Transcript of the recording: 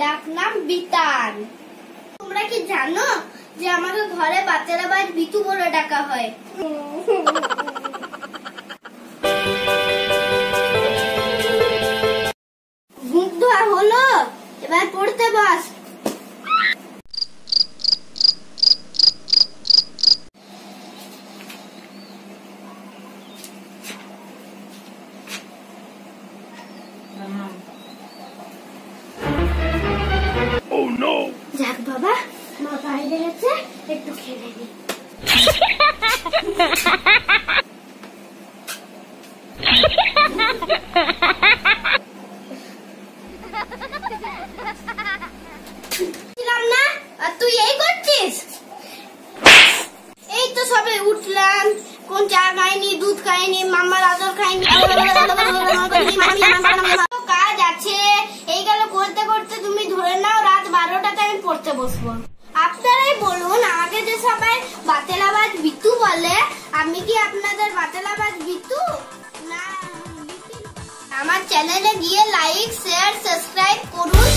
ডাক নাম বিতান। তোমরা কি জানো যে আমাদের ঘরে বাচ্চারা বাদ বিতু বলে ডাকা হয়? মুখ ধোয়া হলো, এবার পড়তে বস। যাক বাবা, মা বাইরে গেছে, একটু খেলে নি। না, আর তুই এই করছিস? এই তো সবে উঠলাম, কোন চা খাইনি, দুধ খাইনি, মাম্মার আদর খাইনি, কাজ আছে, এইগুলো করতে করতে তুমি ধরে নাও রাত 12টাতে আমি পড়তে বসবো। আপনারাই বলুন, আগে যে সবাই বাতেলাবাজ বিতু বলে, আমি কি আপনাদের বাতেলাবাজ বিতু না? আমার চ্যানেলে গিয়ে লাইক, শেয়ার, সাবস্ক্রাইব করুন।